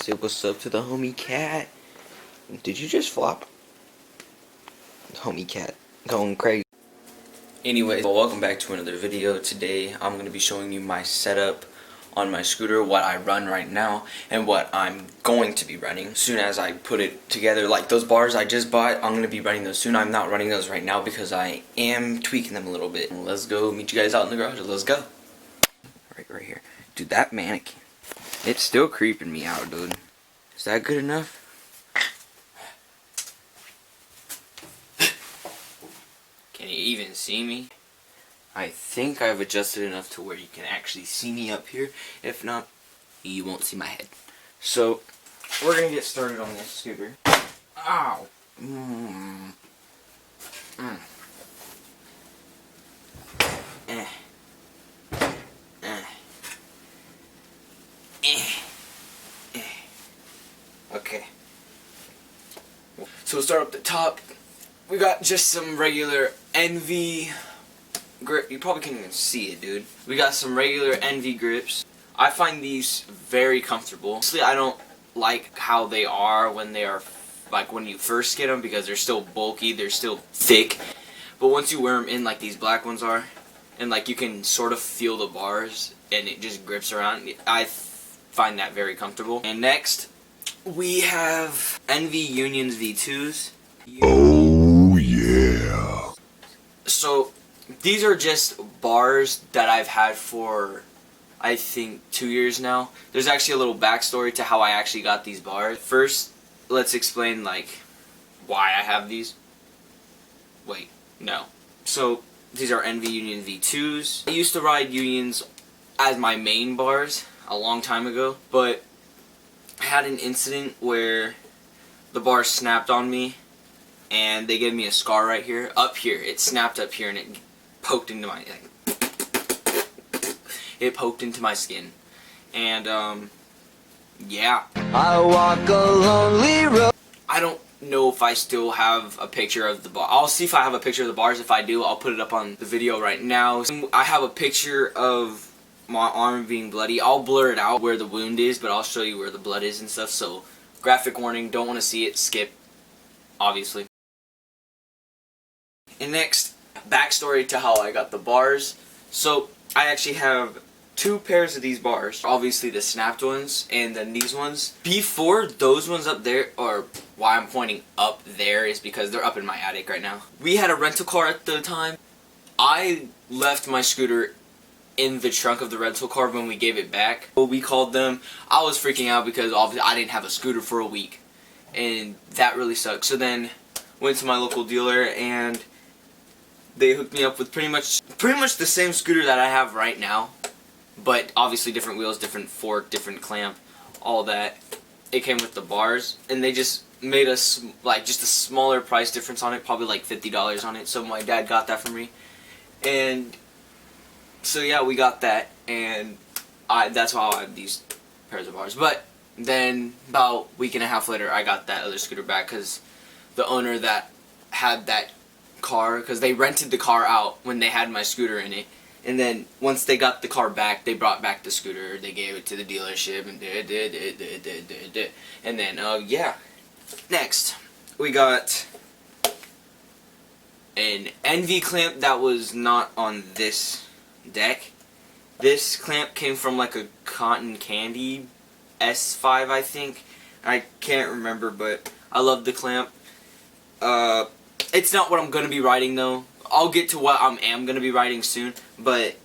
Say what's up to the homie cat. Did you just flop? Homie cat going crazy. Anyways, well, welcome back to another video. Today I'm going to be showing you my setup on my scooter, what I run right now, and what I'm going to be running soon as I put it together. Like those bars I just bought, I'm going to be running those soon. I'm not running those right now because I am tweaking them a little bit. Let's go meet you guys out in the garage. Let's go. Right here. Dude, that mannequin, it's still creeping me out, dude. Is that good enough? Can you even see me? I think I've adjusted enough to where you can actually see me up here. If not, you won't see my head. So, we're gonna get started on this scooter. Ow! Okay. So we'll start up the top. We got just some regular NV grip. You probably can't even see it, dude. We got some regular NV grips. I find these very comfortable. Honestly, I don't like how they are when they are, like when you first get them, because they're still bulky, they're still thick. But once you wear them in like these black ones are, and like you can sort of feel the bars and it just grips around, I find that very comfortable. And next, we have NV Unions V2s. Oh yeah. So these are just bars that I've had for, I think, 2 years now. There's actually a little backstory to how I actually got these bars. First, let's explain like why I have these. Wait, no. So these are NV Union V2s. I used to ride Unions as my main bars a long time ago, but I had an incident where the bar snapped on me and they gave me a scar right here. Up here. It snapped up here and it poked into my, it poked into my skin. And yeah. I walk a lonely road. I don't know if I still have a picture of the bar. I'll see if I have a picture of the bars. If I do, I'll put it up on the video right now. I have a picture of my arm being bloody. I'll blur it out where the wound is, but I'll show you where the blood is and stuff. So, graphic warning, don't want to see it, skip, obviously. And next, backstory to how I got the bars. So, I actually have 2 pairs of these bars. Obviously the snapped ones, and then these ones. Before those ones up there, or why I'm pointing up there is because they're up in my attic right now. We had a rental car at the time. I left my scooter in the trunk of the rental car when we gave it back. We called them. I was freaking out because obviously I didn't have a scooter for a week, and that really sucked. So then went to my local dealer and they hooked me up with pretty much the same scooter that I have right now, but obviously different wheels, different fork, different clamp, all that. It came with the bars, and they just made us like just a smaller price difference on it, probably like $50 on it. So my dad got that for me, and so yeah, we got that, and that's why I have these pairs of bars. But then about a week and a half later, I got that other scooter back because the owner that had that car, because they rented the car out when they had my scooter in it, and then once they got the car back, they brought back the scooter, they gave it to the dealership, and then yeah. Next, we got an NV clamp that was not on this deck. This clamp came from like a cotton candy S5, I think. I can't remember, but I love the clamp. It's not what I'm gonna be riding though. I'll get to what I am gonna be riding soon, but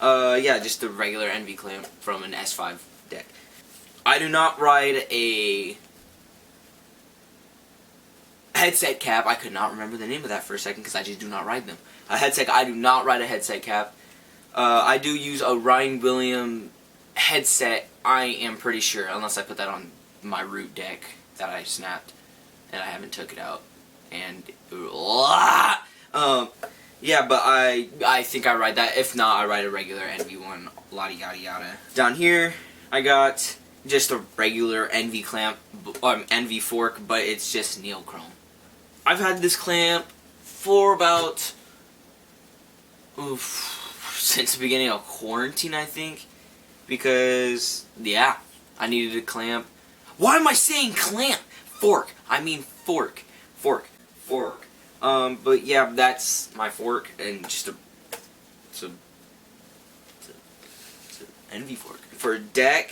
yeah, just the regular NV clamp from an S5 deck. I do not ride a headset cap. I could not remember the name of that for a second because I just do not ride them. A headset. I do not ride a headset cap. I do use a Ryan Williams headset. I am pretty sure, unless I put that on my root deck that I snapped and I haven't took it out. And yeah, but I think I ride that. If not, I ride a regular NV1, yada yada yada. Down here, I got just a regular NV clamp, NV fork, but it's just neochrome. I've had this clamp for about since the beginning of quarantine, I think, because yeah, I needed a clamp. Why am I saying clamp? Fork. I mean fork. Fork. Fork. But yeah, that's my fork, and just it's an envy fork. For deck,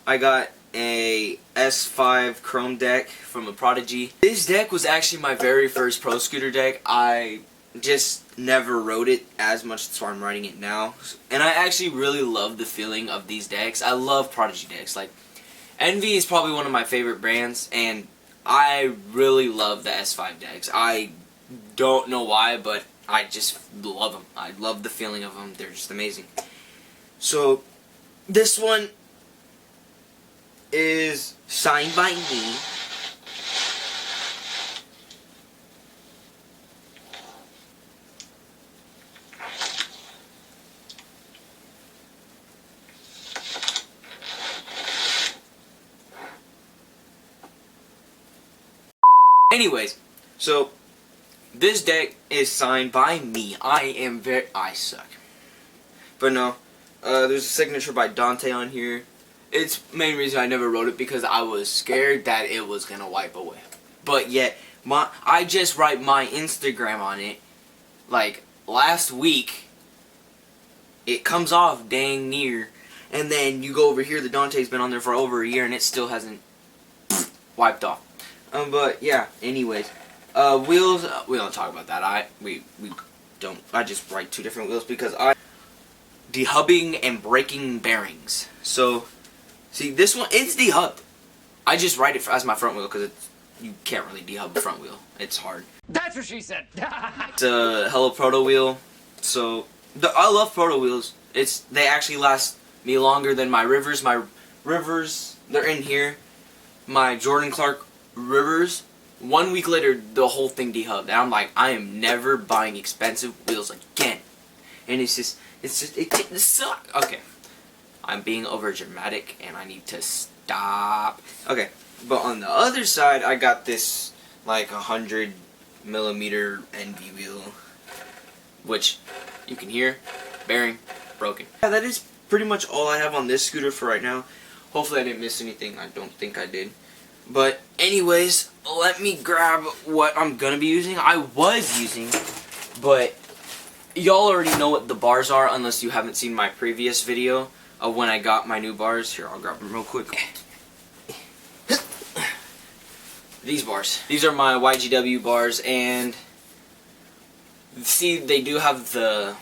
I got a S5 chrome deck from a Prodigy. This deck was actually my very first pro scooter deck. I just never rode it as much, so I'm riding it now. And I actually really love the feeling of these decks. I love Prodigy decks. Like, Envy is probably one of my favorite brands, and I really love the S5 decks. I don't know why, but I just love them. I love the feeling of them. They're just amazing. So, this one is signed by me. Anyways, so this deck is signed by me. I suck. But no, there's a signature by Dante on here. It's the main reason I never wrote it, because I was scared that it was gonna wipe away. But yet, I just write my Instagram on it. Like last week, it comes off dang near, and then you go over here. The Dante's been on there for over a year, and it still hasn't wiped off. But yeah. Anyways, wheels. We don't talk about that. We don't. I just write two different wheels because dehubbing and breaking bearings. So. See, this one, it's dehubbed. I just write it as my front wheel because you can't really dehub the front wheel. It's hard. That's what she said. It's a Hello Proto wheel. So, I love Proto wheels. They actually last me longer than my Rivers. My Rivers, they're in here. My Jordan Clark Rivers, 1 week later, the whole thing dehubbed. And I'm like, I am never buying expensive wheels again. And it sucks. Okay. I'm being over dramatic and I need to stop. Okay, but on the other side, I got this like 100mm Envy wheel, which you can hear, bearing broken. Yeah, that is pretty much all I have on this scooter for right now. Hopefully I didn't miss anything. I don't think I did. But anyways, let me grab what I'm gonna be using. I was using, but y'all already know what the bars are unless you haven't seen my previous video of when I got my new bars. Here, I'll grab them real quick. These bars. These are my YGW bars, and see, they do have the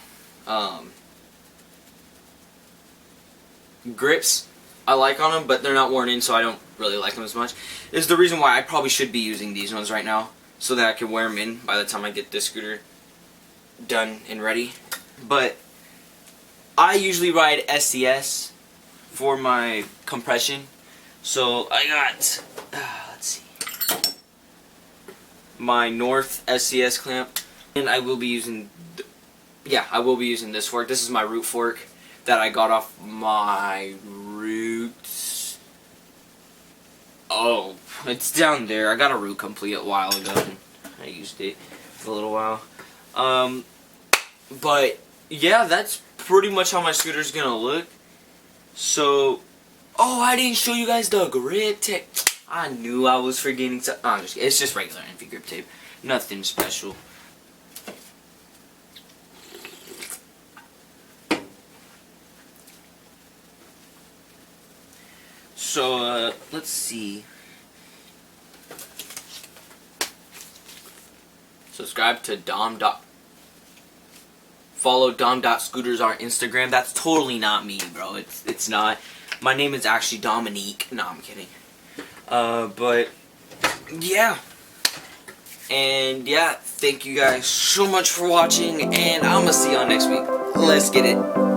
grips I like on them, but they're not worn in, so I don't really like them as much. This is the reason why I probably should be using these ones right now, so that I can wear them in by the time I get this scooter done and ready. But I usually ride SCS for my compression. So I got, let's see, my North SCS clamp, and I will be using, I will be using this fork. This is my root fork that I got off my Roots. Oh, it's down there. I got a Root Complete a while ago, and I used it for a little while. But yeah, that's pretty much how my scooter's gonna look. So, oh, I didn't show you guys the grip tape. I knew I was forgetting to. Oh, it's just regular Envy grip tape, nothing special. So, let's see. Subscribe to follow Dom.Scooters on Instagram. That's totally not me, bro. It's not. My name is actually Dominic. No, I'm kidding. But yeah. And yeah, thank you guys so much for watching, and I'm gonna see y'all next week. Let's get it.